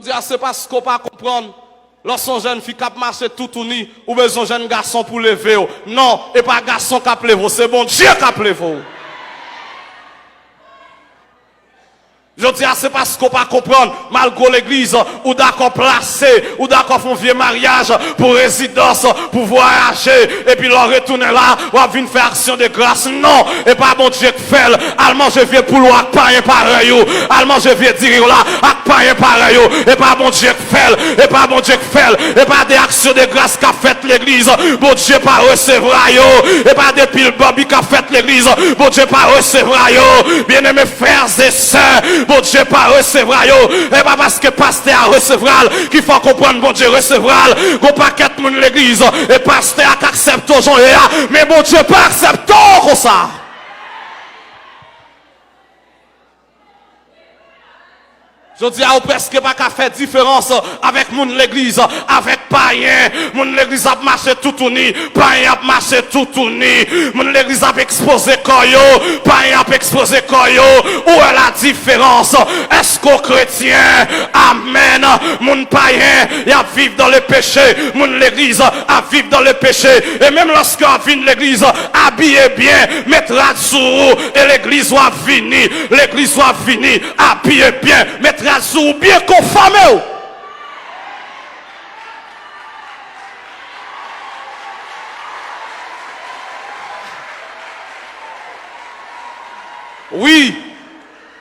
dis, c'est parce qu'on pas comprendre. Lorsqu'on jeune fille qui marche tout uni, ou besoin jeune garçon pour lever. Non, et pas garçon qui levé, c'est bon Dieu qui levé. Je dis, c'est parce qu'on pas comprendre, malgré l'église, ou d'accord placé, ou d'accord font vieux mariage pour résidence, pour voyager, et puis leur retourner là, ou à venir faire action de grâce. Non, et pas bon Dieu qui fait. Allemand, je viens pour l'ouac, pas un pareil. Allemand, je viens dire là, ak pas un pareil. Et pas bon Dieu qui fait, et pas bon Dieu qui fait, et pas des actions de grâce qu'a fait l'église. Bon Dieu pas recevoir yo, et pas des piles Bobby qu'a fait l'église. Bon Dieu pas recevoir yo, bien aimés frères et sœurs. Bon Dieu pas recevoir yo, et pas parce que pasteur a recevoir qu'il faut comprendre bon Dieu recevoir, qu'on paquet moun l'église, et pasteur accepte aux gens, mais bon Dieu pas accepte comme ça. Je dis à presque pas qu'à faire différence avec moun l'église, avec païen. Moun l'église a marché tout uni, païen a marché tout uni. Moun l'église a exposé koyo, païen a exposé koyo. Où est la différence? Est-ce qu'au chrétien, amen, moun païen, il a vivre dans le péché, moun l'église a vivre dans le péché. Et même lorsqu'on vient l'église, habillez bien, mettra sous et l'église va finir. L'église va finir, habillez bien, mettra sous bien conformé. Oui,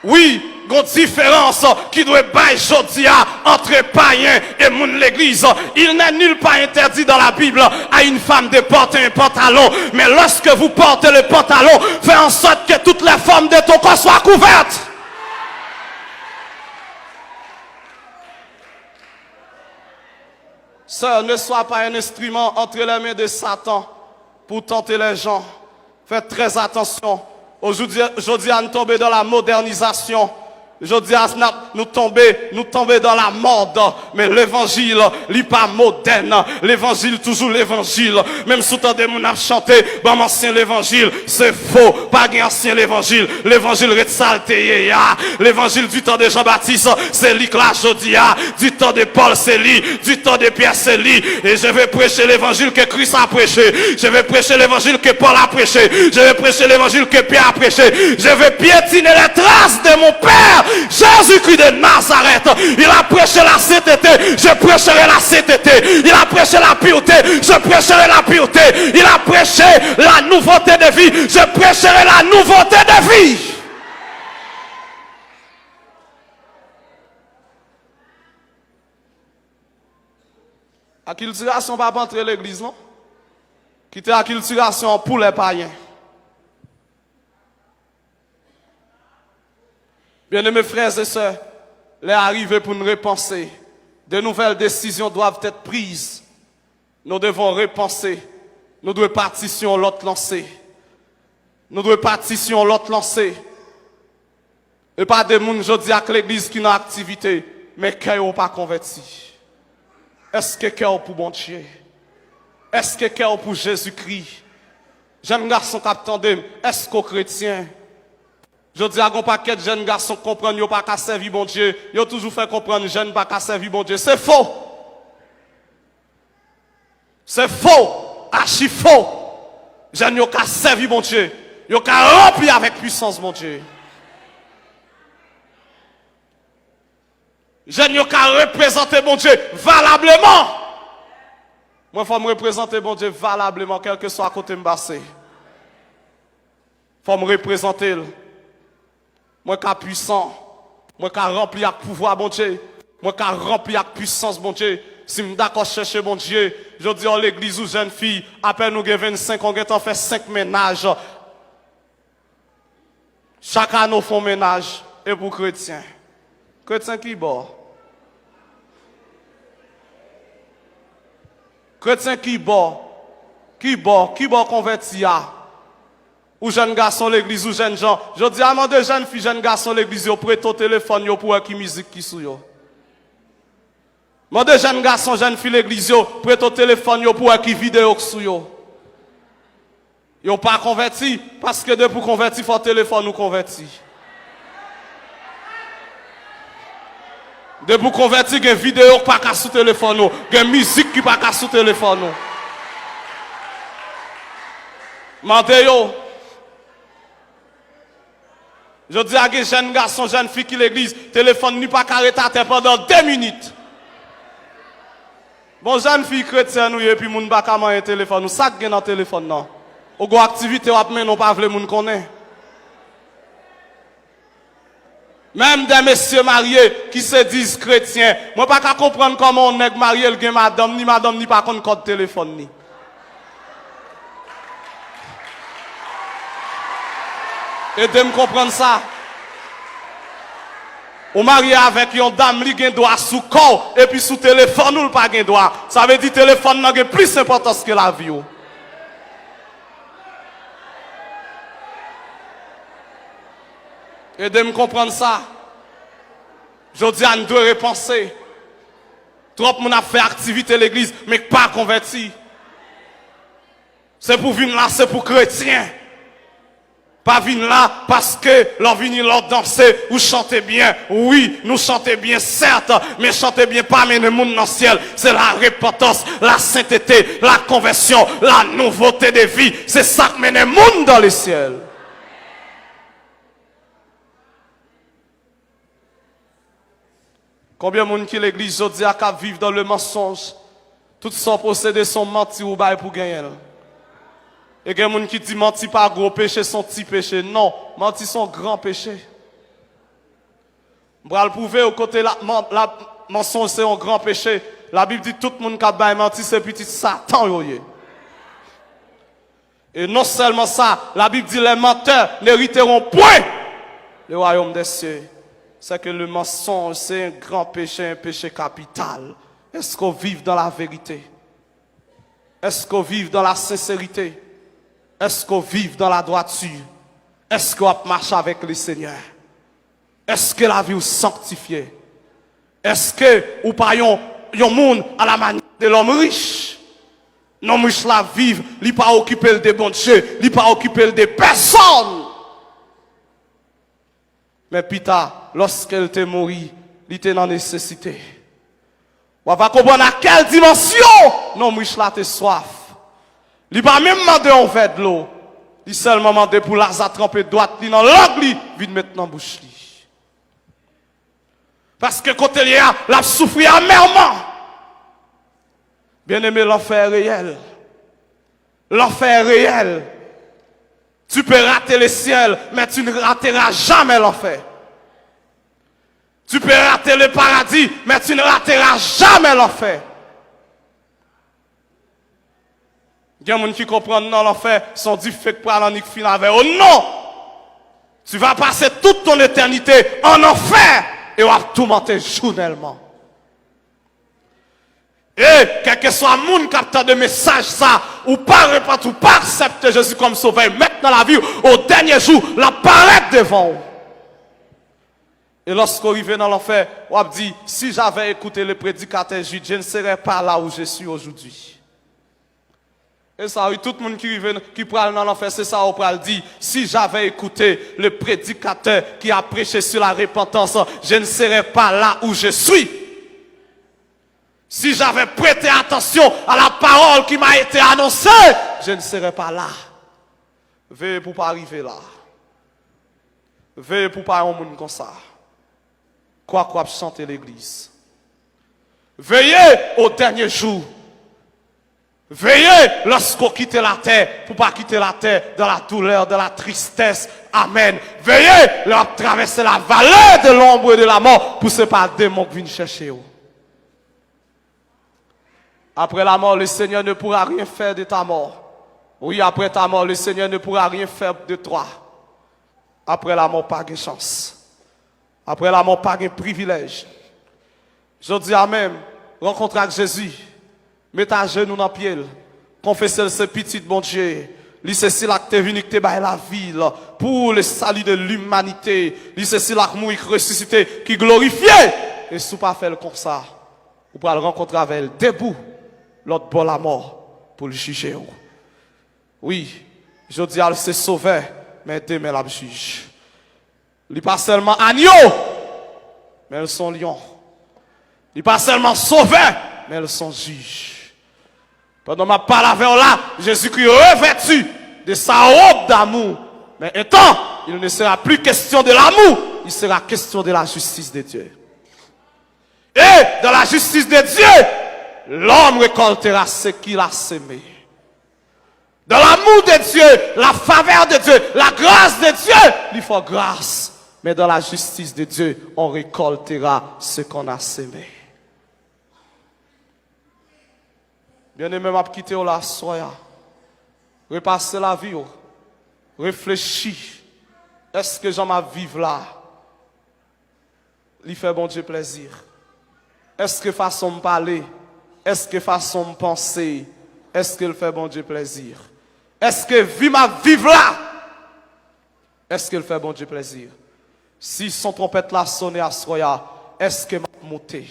il y a une différence qui doit être jodia entre païens et moun l'église. Il n'est nulle part interdit dans la Bible à une femme de porter un pantalon. Mais lorsque vous portez le pantalon, faites en sorte que toutes les formes de ton corps soient couvertes. Sœur, ne sois pas un instrument entre les mains de Satan pour tenter les gens. Faites très attention. Aujourd'hui, nous tombons dans la modernisation. Aujourd'hui, nous tombons dans la mode. Mais l'évangile, il n'est pas moderne. L'évangile, toujours l'évangile. Même sous temps de mon a chanté, bon, ancien l'évangile, c'est faux. Pas un ancien l'évangile. L'évangile ressalté. L'évangile du temps de Jean-Baptiste, c'est lui que là, Jodia. Du temps de Paul, c'est lui. Du temps de Pierre, c'est lui. Et je vais prêcher l'évangile que Christ a prêché. Je vais prêcher l'évangile que Paul a prêché. Je vais prêcher l'évangile que Pierre a prêché. Je vais piétiner les traces de mon Père. Jésus-Christ de Nazareth, il a prêché la sainteté, je prêcherai la sainteté. Il a prêché la pureté, je prêcherai la pureté. Il a prêché la nouveauté de vie, je prêcherai la nouveauté de vie. Acculturation va pas entrer l'église, non? Qui était acculturation pour les païens. Bien-aimés frères et sœurs, l'heure est arrivée pour nous repenser. De nouvelles décisions doivent être prises. Nous devons repenser. Nous devons partir sur l'autre lancé. Nous devons partir sur l'autre lancé. Et pas des gens, je dis à l'église qui n'a activité, mais qui n'ont pas converti. Est-ce que cœur pour bon Dieu? Est-ce que cœur pour Jésus-Christ? Jeune garçon qui attendent, est-ce qu'aux chrétiens? Je dis à un paquet de jeunes garçons qui comprennent qu'ils n'ont pas qu'à servir bon Dieu. Ils ont toujours fait comprendre que les jeunes n'ont pas qu'à servir bon Dieu. C'est faux. C'est faux. Archi faux. Les jeunes n'ont qu'à servir bon Dieu. Ils n'ont qu'à remplir avec puissance bon Dieu. Les jeunes n'ont qu'à représenter bon Dieu valablement. Moi, il faut me représenter bon Dieu valablement, quel que soit à côté de m'bassé. Il faut me représenter. Moi qui suis puissant, moi qui rempli avec pouvoir, bon Dieu, moi qui rempli avec puissance, bon Dieu. Si je suis d'accord chercher, bon Dieu, je dis à l'église ou jeune fille, après nous avons 25 ans, on fait 5 ménages. Chaque année, nous faisons ménage. Et pour chrétiens. Chrétiens qui bord? Chrétiens qui bord? Qui bord converti à? Ou jeune garçon l'église ou jeune gens. Je dis à moi de jeunes filles, jeunes garçons l'église, yo prêt au téléphone yo pour qui musique qui sou yo. Moi de jeunes garçons, jeunes filles l'église yo prêt au téléphone yo pour qui vidéo qui sou yo. Yo pas converti parce que de pour convertir faut téléphone nous converti. De pour convertir, il y a une vidéo qui pas qu'à sous téléphone, il y a une musique qui pas qu'à sous téléphone. Manteyo. Je dis à des jeunes garçons, jeunes filles qui l'église, téléphone n'est pas carré à terre pendant 2 minutes. Bon, jeunes filles chrétiennes, et puis moun baka man un téléphone, nous ça gen dans téléphone non. Ou go activité ou apmen non pas vle moun connaît. Même des messieurs mariés qui se disent chrétiens, moi pas qu'à comprendre comment on est marié le gen madame ni pas contre code téléphone ni. Aidez-moi comprendre ça. Ou marié avec une dame qui a un droit sous corps et puis sous téléphone ou pas un droit. Ça veut dire que le téléphone n'a plus d'importance que la vie. Aidez-moi comprendre ça. Je dis à nous deux repenser. Trop de monde a fait activité à l'église, mais pas converti. C'est pour venir là, c'est pour chrétiens. Pas venir là parce que l'on vient là danser ou chanter bien. Oui, nous chantons bien, certes, mais chanter bien pas mener le monde dans le ciel. C'est la repentance, la sainteté, la conversion, la nouveauté de vie. C'est ça qui mène le monde dans le ciel. Combien de monde qui l'église aujourd'hui a qu'à vivre dans le mensonge? Tout son procédé sont menti ou bail pour gagner. Et il y a des gens qui disent menti pas gros péché, son petit péché. Non, menti son grand péché. Je vais le prouver au côté la mensonge c'est un grand péché. La Bible dit tout le monde qui a bail menti c'est petit Satan. Et non seulement ça, la Bible dit les menteurs n'hériteront point le royaume des cieux. C'est que le mensonge c'est un grand péché, un péché capital. Est-ce qu'on vive dans la vérité? Est-ce qu'on vive dans la sincérité? Est-ce qu'on vit dans la droiture? Est-ce qu'on marche avec le Seigneur? Est-ce que la vie est sanctifiée? Est-ce que ou pas yon monde à la manière de l'homme riche? L'homme riche la vive, il pas occupé des bons dieux, il pas occupé des personnes. Mais Pita, lorsqu'elle était morte, il était dans nécessité. On va comprendre à quelle dimension l'homme riche la te soif. Il n'a pas même demandé un verre de l'eau. Il seulement demandé pour Lazare tremper droite dans l'angle, vide maintenant bouche. Parce que quand il y a, l'a souffrir amèrement. Bien aimé, l'enfer est réel. L'enfer est réel. Tu peux rater le ciel, mais tu ne rateras jamais l'enfer. Tu peux rater le paradis, mais tu ne rateras jamais l'enfer. Il y a des gens qui comprennent dans l'enfer, sont dit fait pour aller en fin avec. Oh non! Tu vas passer toute ton éternité en enfer et on va tout monter journellement. Et quel que soit le monde qui a de message ça, ou pas répondre, ou pas accepter Jésus comme sauveur, mettre dans la vie, au dernier jour, la paraître devant vous. Et lorsqu'on arrive dans l'enfer, on dit, si j'avais écouté le prédicateur juif, je ne serais pas là où je suis aujourd'hui. Et ça, oui, tout le monde qui parle dans l'enfer, c'est ça, on peut dire. Si j'avais écouté le prédicateur qui a prêché sur la repentance, je ne serais pas là où je suis. Si j'avais prêté attention à la parole qui m'a été annoncée, je ne serais pas là. Veuillez pour pas arriver là. Veuillez pour pas un monde comme ça. Quoi chanter l'église. Veillez au dernier jour. Veillez lorsqu'on quitte la terre, pour pas quitter la terre dans la douleur, dans la tristesse. Amen. Veillez leur traverser la vallée de l'ombre et de la mort, pour ce pas démon qui viennent chercher vous. Après la mort, le Seigneur ne pourra rien faire de ta mort. Oui, après ta mort, le Seigneur ne pourra rien faire de toi. Après la mort, pas de chance. Après la mort, pas de privilège. Je dis Amen. Rencontrer avec Jésus. Mettez à genoux dans le pied. Confessez ce petit bon Dieu. C'est cela que tu es venu, que tu es la vie pour le salut de l'humanité. C'est cela que nous ressuscité, qui glorifié. Et si vous ne pas faire comme ça, vous pourrez le rencontrer avec elle debout, l'autre bord la mort, pour le juger. Oui, je dis à c'est sauveur, mais demain la juge. Il n'est pas seulement agneau, mais ils sont lions. Ils pas seulement sauvés, mais ils sont juges. Pendant ma parole là, Jésus-Christ revêtu de sa robe d'amour. Mais étant, il ne sera plus question de l'amour, il sera question de la justice de Dieu. Et dans la justice de Dieu, l'homme récoltera ce qu'il a semé. Dans l'amour de Dieu, la faveur de Dieu, la grâce de Dieu, il faut grâce. Mais dans la justice de Dieu, on récoltera ce qu'on a semé. Bien-aimé, m'a quitté la soya. Repasser la vie. Réfléchis. Est-ce que j'en m'a vivre là? Il fait bon Dieu plaisir. Est-ce que façon de parler? Est-ce que façon de penser? Est-ce qu'il fait bon Dieu plaisir? Est-ce que vie ma vivre là? Est-ce qu'il fait bon Dieu plaisir? Si son trompette là sonné à soya, est-ce que m'a monté?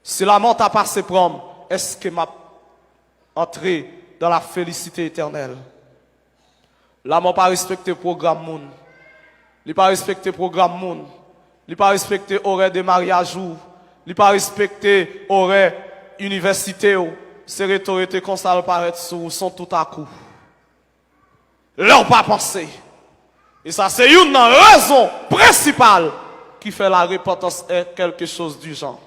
Si la monte a passé prom, est-ce que m'a entré dans la félicité éternelle? Là, m'a pas respecté le programme moun. Il pas respecté le programme moun. Il pas respecté horaire de mariage ou. Il pas respecté horaire université ou. C'est rhétorique comme ça le paraît sous son tout à coup. Leur pas pensé. Et ça c'est une raison principale qui fait la repentance est quelque chose du genre.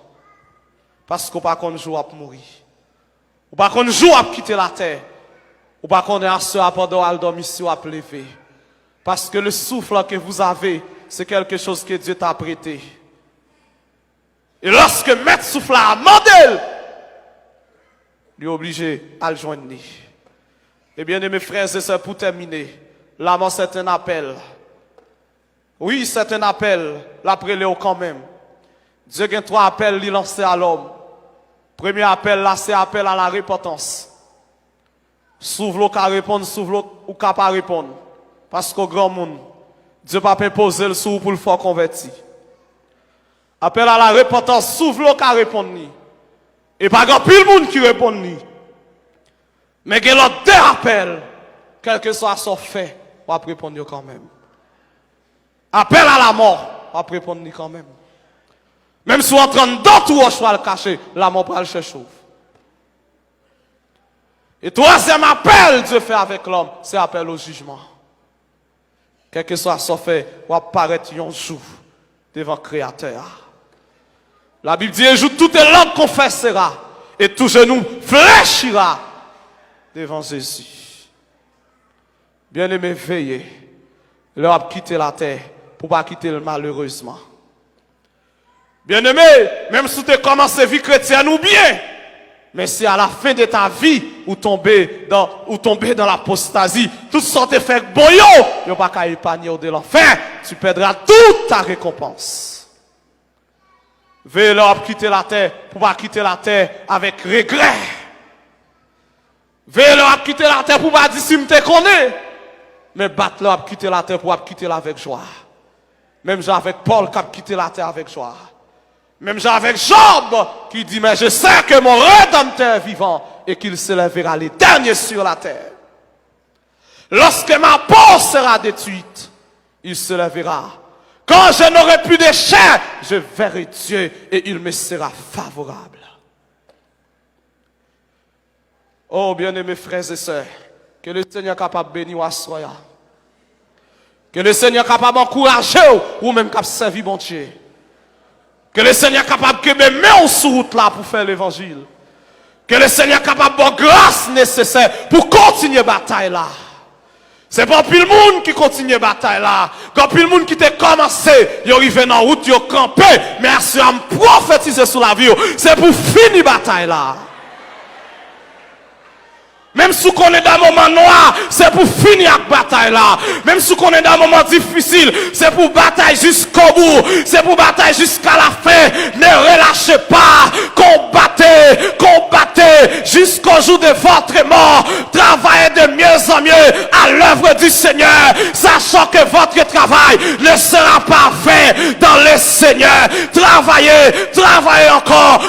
Parce qu'on pas qu'on joue à mourir. Ou pas qu'on joue à quitter la terre. Ou pas qu'on est à ce pendant à dormir ici ou à lever. Parce que le souffle que vous avez, c'est quelque chose que Dieu t'a prêté. Et lorsque maître souffle a mandé, il est obligé à le joindre. Et bien, mes frères et sœurs, pour terminer, là, c'est un appel. Oui, c'est un appel. L'après Léo quand même. Dieu a 3 appels il lancé à l'homme. Premier appel là, c'est appel à la repentance. S'ouvre l'eau qu'à répondre, s'ouvre l'eau ou qu'à pas répondre. Parce qu'au grand monde, Dieu pas imposer le sou pour le faire converti. Appel à la repentance, s'ouvre l'eau qu'à répondre ni. Et pas grand pile monde qui répond ni. Mais il y a 2 appels, quel que soit son fait, on va répondre quand même. Appel à la mort, on va répondre quand même. Même si on est en train d'autres au choix le cacher, la mort va le chercher. Et 3e appel Dieu fait avec l'homme, c'est appel au jugement. Quel que soit son fait, on va apparaître un jour devant le Créateur. La Bible dit un jour, toute langue confessera et tout genou fléchira devant Jésus. Bien-aimé, veillez. Leur a quitté la terre pour ne pas quitter le malheureusement. Bien-aimé, même si tu commences à vie chrétienne ou bien, mais si à la fin de ta vie, ou tomber dans l'apostasie, tout ce que tu fais boyo, tu ne vas pas épargner de l'enfer, tu perdras toute ta récompense. Veillez leur quitter la terre pour ne pas quitter la terre avec regret. Veillez leur quitter la terre pour ne pas dire si je te connais. Mais battre leur quitter la terre pour quitter la avec joie. Même avec Paul qui a quitté la terre avec joie. Même avec Job qui dit, mais je sais que mon Rédempteur est vivant et qu'il se lèvera les derniers sur la terre. Lorsque ma peau sera détruite, il se lèvera. Quand je n'aurai plus de chair, je verrai Dieu et il me sera favorable. Oh, bien-aimés frères et sœurs, que le Seigneur est capable de bénir à soi. Que le Seigneur est capable d'encourager ou même capable de servir mon Dieu. Que le Seigneur est capable de me mettre sur route là pour faire l'évangile. Que le Seigneur est capable de grâce nécessaire pour continuer la bataille là. C'est pas plus le monde qui continue la bataille là. Quand plus le monde qui t'a commencé, il arrive dans la route, il campé, mais si on prophétise sur la vie, c'est pour finir la bataille là. Même si on est dans un moment noir, c'est pour finir la bataille là. Même si on est dans un moment difficile, c'est pour bataille jusqu'au bout. C'est pour bataille jusqu'à la fin. Ne relâchez pas. Combattez jusqu'au jour de votre mort. Travaillez de mieux en mieux à l'œuvre du Seigneur, sachant que votre travail ne sera pas fait dans le Seigneur. Travaillez encore.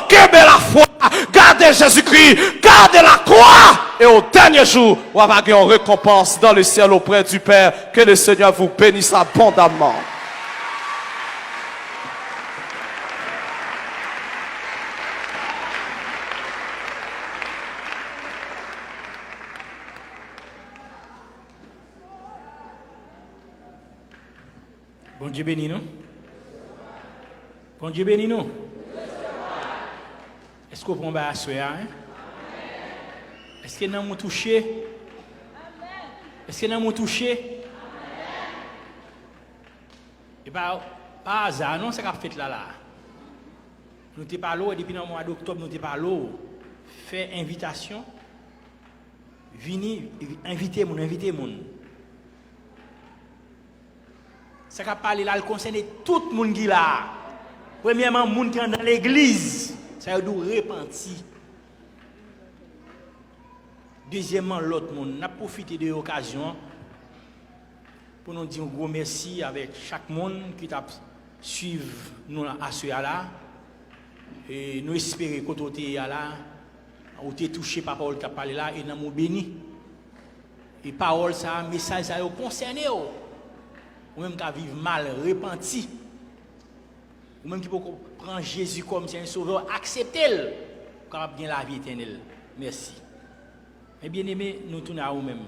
Que belle la foi. Gardez Jésus-Christ. Gardez la croix. Et au dernier jour, on va avoir une récompense dans le ciel auprès du Père. Que le Seigneur vous bénisse abondamment. Bon Dieu béni nous. Bon Dieu béni nous. Est-ce qu'on prend à soya? Est-ce que nous avons touché? Est-ce que nous avons touché? Et bien, pas hasard, non, c'est qu'a fait là. Nous t'es pas là, depuis le mois d'octobre, nous t'es pas là. Fait invitation. Vini, inviter mon. Ça qu'a parlé là, le concerne tout le monde qui est là. Premièrement, les gens qui sont dans l'église, ça doit repentir. Deuxièmement, l'autre monde, n'a profité de l'occasion pour nous dire un gros merci avec chaque monde qui t'a suivi nous à ce là. Et nous espérons que tu es là, ou tu es touché par la parole qui a parlé là, et nous sommes bénis. Et parole, ça, message, ça a concerné. Ou même qui vivent mal, repenti. Ou même qui peut prendre Jésus comme un sauveur, accepter-le, car bien la vie éternelle. Merci. Et bien aimé, nous tournons à vous-même.